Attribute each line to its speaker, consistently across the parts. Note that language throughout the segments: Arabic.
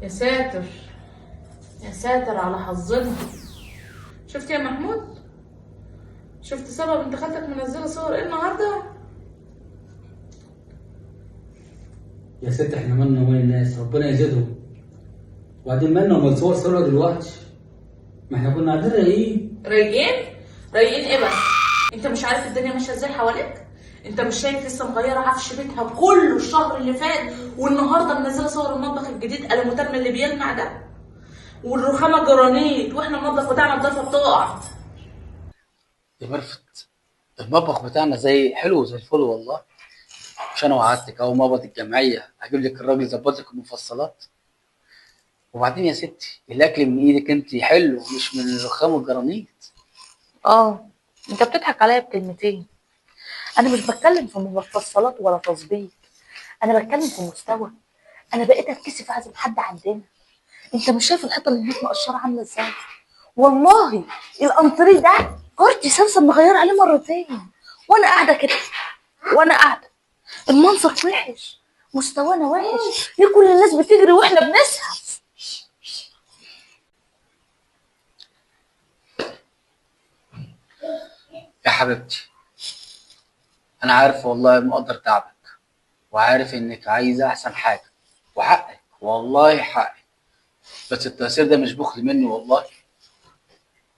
Speaker 1: يا ساتر، يا ساتر على حظنا. شفت يا محمود؟ شفت سبب بنت خالتك منزله صور ايه النهارده؟
Speaker 2: يا ست احنا مالنا ومال الناس، ربنا يزيدهم. وبعدين مالنا ومال صور سوا دلوقتي؟ ما احنا كنا قاعدين رايقين.
Speaker 1: رايقين؟ رايقين ايه بس؟ انت مش عارف الدنيا ماشيه ازاي حواليك؟ انت مش شايف لسه مغيره عفش بيتها كله الشهر اللي فات، والنهارده منزله صور المطبخ الجديد الومترم اللي بيلمع ده، والرخامه جرانيت، واحنا المطبخ بتاعنا الضلفه بتقع.
Speaker 3: يا مرفت، المطبخ بتاعنا زي حلو زي الفل والله. مش انا وعدتك اول ما اقبض الجمعيه هجيب لك الراجل يظبط لك المفصلات. وبعدين يا ستي الاكل من ايدك انت حلو مش من الرخام والجرانيت.
Speaker 4: اه، انت بتضحك عليا بكلمتين. انا مش بتكلم في مفصلات ولا تظبيط، انا بتكلم في مستوى. انا بقيت اتكسف اعزم حد عندنا. انت مش شايف الحيطه اللي هناك مقشره عامله ازاي؟ والله الانتريه ده كارتي سمسم مغير عليه مرتين، وانا قاعده كده، وانا قاعده المنظر وحش، مستوانا وحش. ليه كل الناس بتجري واحنا بنزحف؟
Speaker 3: يا حبيبتي انا عارف والله مقدر تعبك، وعارف انك عايزه احسن حاجه، وحقك والله حقك. بس التأثير ده مش بخل مني والله.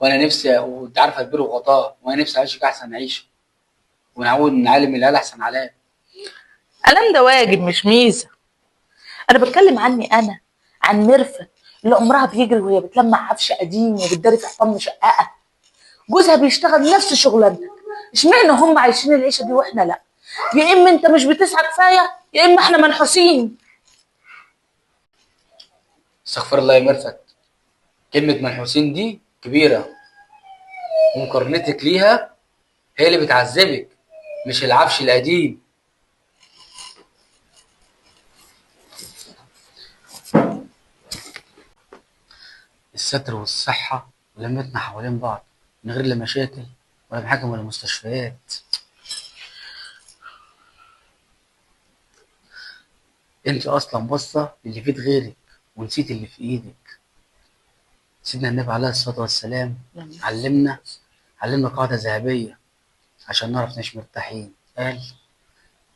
Speaker 3: وانا نفسي وانت عارفه البر وغطاه، وانا نفسي اعيشك احسن عيشه، ونعود نعلم العيال احسن علام.
Speaker 4: الكلام ده واجب مش ميزه. انا بتكلم عني انا، عن ميرفت اللي عمرها بيجري وهي بتلمع عفش قديم وبتداري في حطام مشققه. جوزها بيشتغل نفس شغلانتك، اشمعنى هم عايشين العيشه دي واحنا لا؟ يا اما انت مش بتسعى كفايه، يا اما احنا منحوسين.
Speaker 3: استغفر الله يا مرفت، كلمه منحوسين دي كبيره، ومقارنتك ليها هي اللي بتعذبك مش العفش القديم. الستر والصحة ولمتنا حوالين بعض من غير لا مشاكل ولا محاكم ولا مستشفيات. انت اصلا باصة للي في غيرك ونسيت اللي في ايدك. سيدنا النبي عليه الصلاة والسلام علمنا قاعدة ذهبية عشان نعرف نعيش مرتاحين. قال: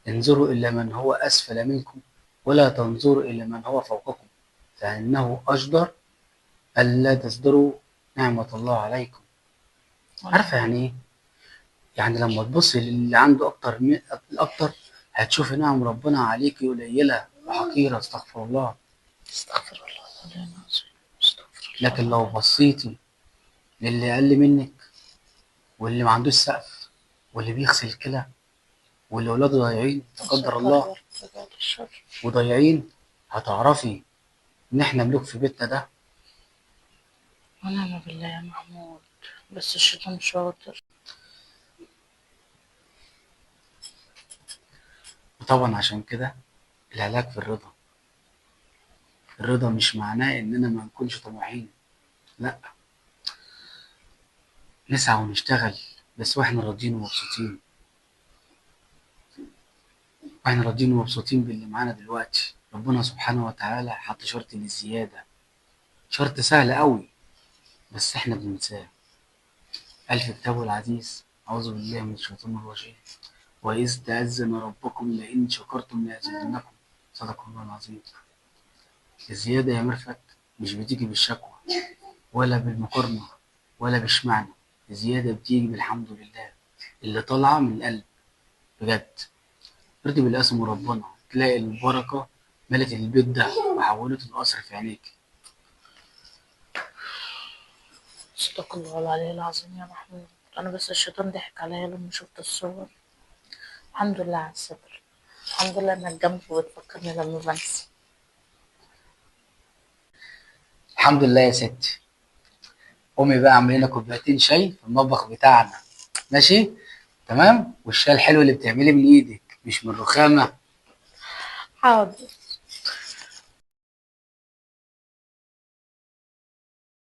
Speaker 3: انظروا إلى من هو أسفل منكم ولا تنظروا إلى من هو فوقكم، فإنه أجدر ألا تصدروا نعمة الله عليكم. عارفة يعني إيه؟ يعني لما تبص للي عنده أكتر هتشوفي نعم ربنا عليكي قليلة وحقيرة. استغفر الله.
Speaker 4: استغفر الله العظيم، استغفر الله
Speaker 3: لكن لو
Speaker 4: العظيم.
Speaker 3: بصيتي للي أقل منك، واللي ما عندوش سقف، واللي بيغسل كلى، واللي ولاده ضايعين لا قدر
Speaker 4: ستار يا
Speaker 3: الله
Speaker 4: رب بعد الشر.
Speaker 3: وضايعين، هتعرفي إن إحنا ملوك في بيتنا ده.
Speaker 4: ونعم بالله يا محمود، بس الشيطان شاطر.
Speaker 3: وطبعا عشان كده العلاج في الرضا. الرضا مش معناه إننا ما نكونش طموحين، لأ، نسعى ونشتغل بس واحنا راضيين ومبسوطين. واحنا راضيين ومبسوطين باللي معانا دلوقتي. ربنا سبحانه وتعالى حط شرط للزيادة، شرط سهل قوي بس احنا بننساه. قال في كتابه العزيز: أعوذ بالله من الشيطان الرجيم: وإذ تأذن ربكم لئن شكرتم لأزيدنكم. صدق الله العظيم. الزيادة يا مرفت مش بتيجي بالشكوى ولا بالمقارنة ولا بشمعنى. الزيادة بتيجي بالحمد لله اللي طالعة من القلب بجد. ارضي بالقسم ربنا تلاقي البركة ملت البيت ده وحولته القصر في عينيك.
Speaker 4: صدق الله العلي العظيم يا محمود. انا بس الشيطان ضحك عليا لما شفت الصور. الحمد لله على الستر، الحمد لله انك جنبي وبتفكرني لما بنسى.
Speaker 3: الحمد لله يا ستي. قومي بقى اعملي لنا كوبايتين شاي في المطبخ بتاعنا، ماشي؟ تمام. والشاي الحلو اللي بتعمليه من ايدك مش من رخامة.
Speaker 4: حاضر.